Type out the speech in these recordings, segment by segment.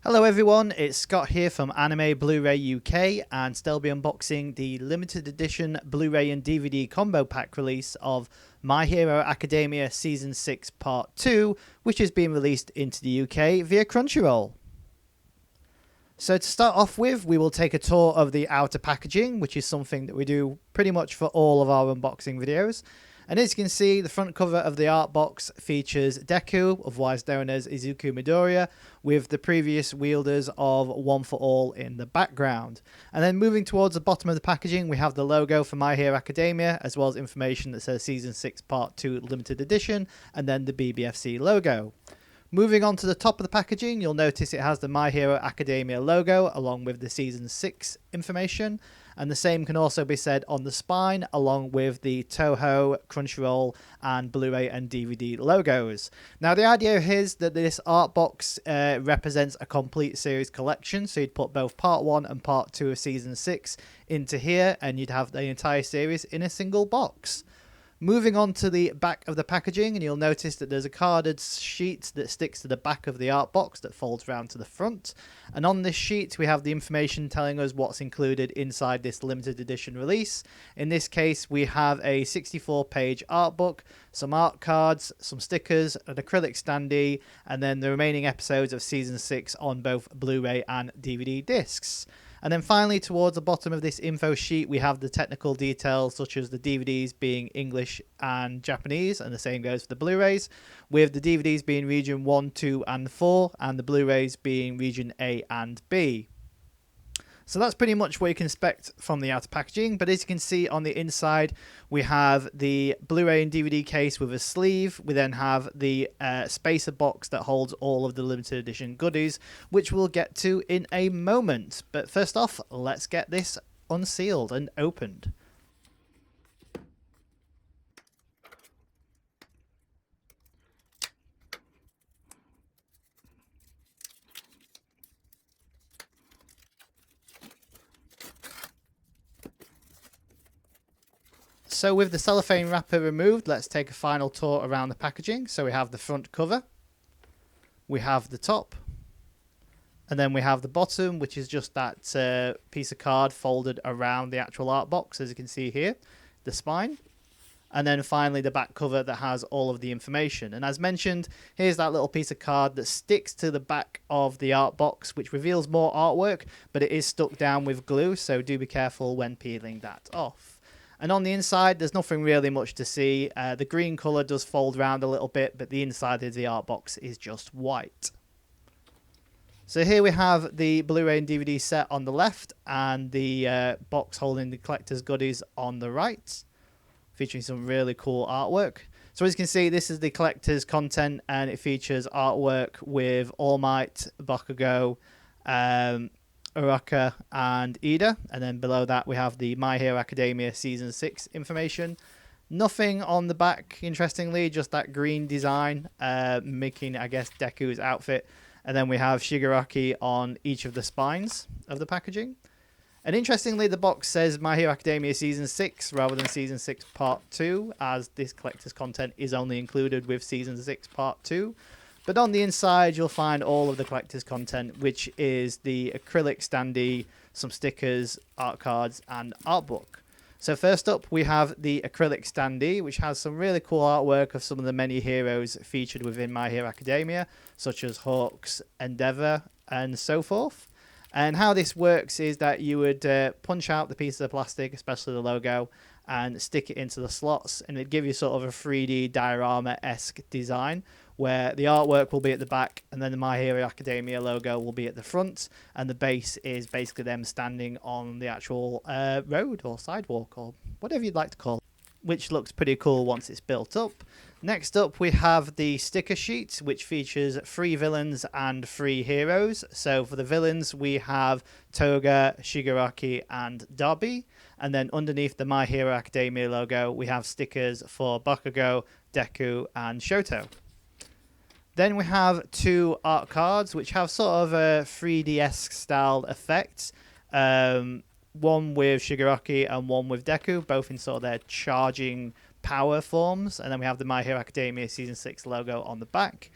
Hello everyone, it's Scott here from AnimeBlurayUK, and today I'll be unboxing the limited edition Blu-ray and DVD combo pack release of My Hero Academia Season 6 Part 2, which is being released into the UK via Crunchyroll. So to start off with, we will take a tour of the outer packaging, which is something that we do pretty much for all of our unboxing videos. And as you can see, the front cover of the art box features Deku, otherwise known as Izuku Midoriya, with the previous wielders of One for All in the background. And then moving towards the bottom of the packaging, we have the logo for My Hero Academia, as well as information that says Season 6 Part 2 Limited Edition, and then the BBFC logo. Moving on to the top of the packaging, you'll notice it has the My Hero Academia logo along with the Season 6 information, and the same can also be said on the spine along with the Toho, Crunchyroll and Blu-ray and DVD logos. Now the idea is that this art box represents a complete series collection, so you'd put both Part 1 and Part 2 of Season 6 into here and you'd have the entire series in a single box. Moving on to the back of the packaging, and you'll notice that there's a carded sheet that sticks to the back of the art box that folds round to the front. And on this sheet, we have the information telling us what's included inside this limited edition release. In this case, we have a 64-page art book, some art cards, some stickers, an acrylic standee, and then the remaining episodes of Season 6 on both Blu-ray and DVD discs. And then finally, towards the bottom of this info sheet, we have the technical details, such as the DVDs being English and Japanese, and the same goes for the Blu-rays, with the DVDs being region 1, 2, and 4, and the Blu-rays being region A and B. So that's pretty much what you can expect from the outer packaging, but as you can see on the inside, we have the Blu-ray and DVD case with a sleeve. We then have the spacer box that holds all of the limited edition goodies, which we'll get to in a moment. But first off, let's get this unsealed and opened. So with the cellophane wrapper removed, let's take a final tour around the packaging. So we have the front cover, we have the top, and then we have the bottom, which is just that piece of card folded around the actual art box, as you can see here, the spine. And then finally the back cover that has all of the information. And as mentioned, here's that little piece of card that sticks to the back of the art box, which reveals more artwork, but it is stuck down with glue, so do be careful when peeling that off. And on the inside, there's nothing really much to see. The green colour does fold around a little bit, but the inside of the art box is just white. So here we have the Blu-ray and DVD set on the left, and the box holding the collector's goodies on the right, featuring some really cool artwork. So as you can see, this is the collector's content, and it features artwork with All Might, Bakugo, Uraka and Ida, and then below that we have the My Hero Academia Season 6 information. Nothing on the back, interestingly, just that green design, making, I guess, Deku's outfit. And then we have Shigaraki on each of the spines of the packaging. And interestingly, the box says My Hero Academia Season 6 rather than Season 6 Part 2, as this collector's content is only included with Season 6 Part 2. But on the inside, you'll find all of the collector's content, which is the Acrylic Standee, some stickers, art cards, and art book. So first up, we have the Acrylic Standee, which has some really cool artwork of some of the many heroes featured within My Hero Academia, such as Hawks, Endeavor, and so forth. And how this works is that you would punch out the piece of plastic, especially the logo, and stick it into the slots, and it'd give you sort of a 3D diorama-esque design, where the artwork will be at the back and then the My Hero Academia logo will be at the front, and the base is basically them standing on the actual road or sidewalk or whatever you'd like to call it, which looks pretty cool once it's built up. Next up, we have the sticker sheet, which features 3 villains and 3 heroes. So for the villains, we have Toga, Shigaraki, and Darby. And then underneath the My Hero Academia logo, we have stickers for Bakugo, Deku, and Shoto. Then we have 2 art cards, which have sort of a 3D-esque styled effect. One with Shigaraki and one with Deku, both in sort of their charging power forms. And then we have the My Hero Academia Season 6 logo on the back.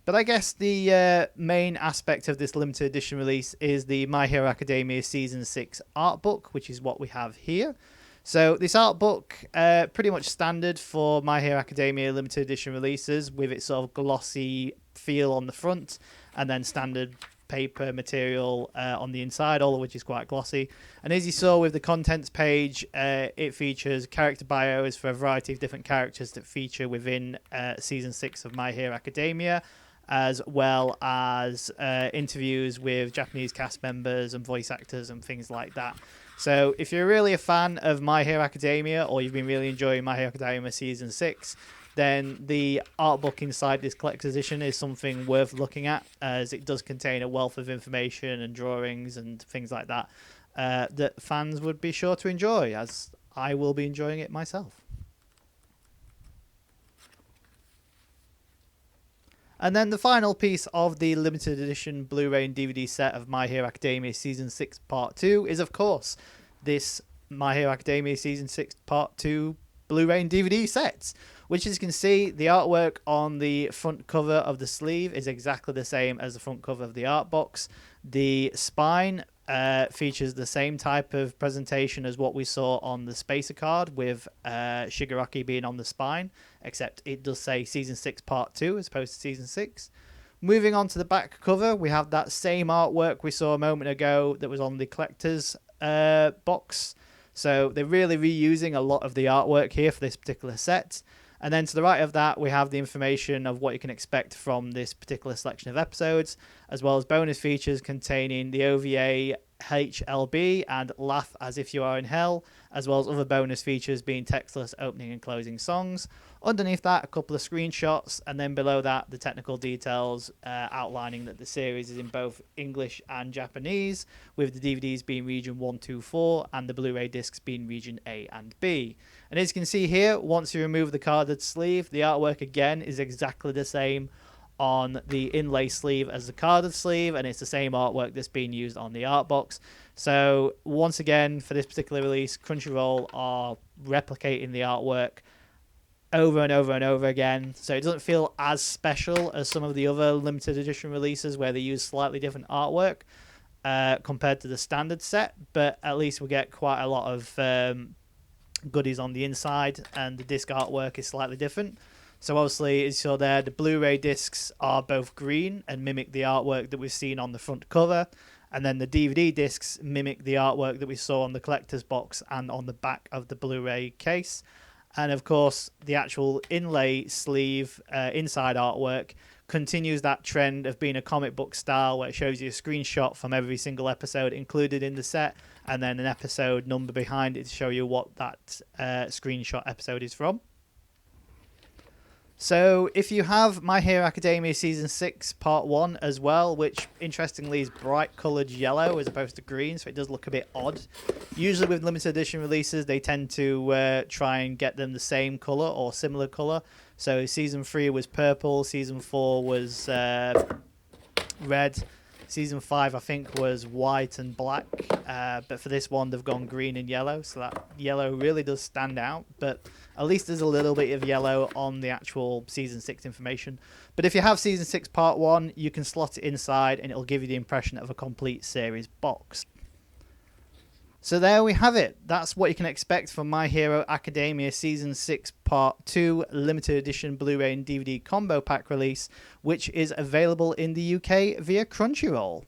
But I guess the main aspect of this limited edition release is the My Hero Academia Season 6 art book, which is what we have here. So this art book, pretty much standard for My Hero Academia limited edition releases, with its sort of glossy feel on the front, and then standard paper material on the inside, all of which is quite glossy. And as you saw with the contents page, it features character bios for a variety of different characters that feature within Season 6 of My Hero Academia, as well as interviews with Japanese cast members and voice actors and things like that. So if you're really a fan of My Hero Academia, or you've been really enjoying My Hero Academia Season 6, then the art book inside this collector's edition is something worth looking at, as it does contain a wealth of information and drawings and things like that that fans would be sure to enjoy, as I will be enjoying it myself. And then the final piece of the limited edition Blu-ray and DVD set of My Hero Academia Season 6 Part 2 is, of course, this My Hero Academia Season 6 Part 2 Blu-ray and DVD sets, which, as you can see, the artwork on the front cover of the sleeve is exactly the same as the front cover of the art box. The spine features the same type of presentation as what we saw on the Spacer card, with Shigaraki being on the spine, except it does say Season 6 Part 2 as opposed to Season 6. Moving on to the back cover, we have that same artwork we saw a moment ago that was on the collector's box. So they're really reusing a lot of the artwork here for this particular set. And then to the right of that, we have the information of what you can expect from this particular selection of episodes, as well as bonus features containing the OVA HLB and Laugh As If You Are in Hell, as well as other bonus features being textless opening and closing songs. Underneath that, a couple of screenshots, and then below that, the technical details outlining that the series is in both English and Japanese, with the DVDs being region 124 and the Blu-ray discs being region A and B. And as you can see here, once you remove the carded sleeve, the artwork again is exactly the same on the inlay sleeve as the carded sleeve, and it's the same artwork that's being used on the art box. So once again, for this particular release, Crunchyroll are replicating the artwork over and over and over again, so it doesn't feel as special as some of the other limited edition releases where they use slightly different artwork compared to the standard set, but at least we get quite a lot of goodies on the inside, and the disc artwork is slightly different. So obviously, as you saw there, the Blu-ray discs are both green and mimic the artwork that we've seen on the front cover, and then the DVD discs mimic the artwork that we saw on the collector's box and on the back of the Blu-ray case. And of course, the actual inlay sleeve inside artwork continues that trend of being a comic book style, where it shows you a screenshot from every single episode included in the set, and then an episode number behind it to show you what that screenshot episode is from. So if you have My Hero Academia Season 6 Part 1 as well, which interestingly is bright coloured yellow as opposed to green, so it does look a bit odd. Usually with limited edition releases, they tend to try and get them the same colour or similar colour. So Season 3 was purple, Season 4 was red, Season 5 I think was white and black, but for this one they've gone green and yellow, so that yellow really does stand out, but at least there's a little bit of yellow on the actual Season 6 information. But if you have Season 6 Part 1, you can slot it inside and it'll give you the impression of a complete series box. So there we have it. That's what you can expect from My Hero Academia Season 6 Part 2 Limited Edition Blu-ray and DVD Combo Pack release, which is available in the UK via Crunchyroll.